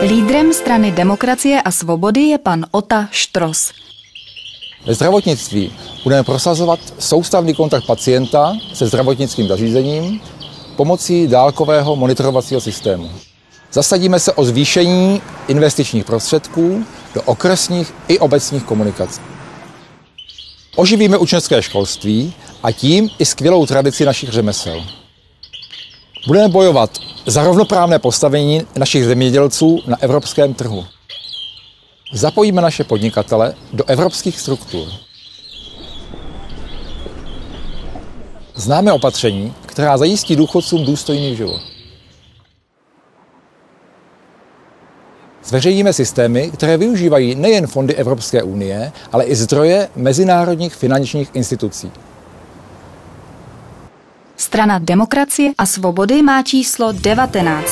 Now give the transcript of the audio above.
Lídrem strany Demokracie a svobody je pan Ota Štros. Ve zdravotnictví budeme prosazovat soustavný kontakt pacienta se zdravotnickým zařízením pomocí dálkového monitorovacího systému. Zasadíme se o zvýšení investičních prostředků do okresních i obecních komunikací. Oživíme učňovské školství a tím i skvělou tradici našich řemesel. Budeme bojovat za rovnoprávné postavení našich zemědělců na evropském trhu. Zapojíme naše podnikatele do evropských struktur. Známe opatření, která zajistí důchodcům důstojný život. Zveřejníme systémy, které využívají nejen fondy Evropské unie, ale i zdroje mezinárodních finančních institucí. Strana Demokracie a svobody má číslo 19.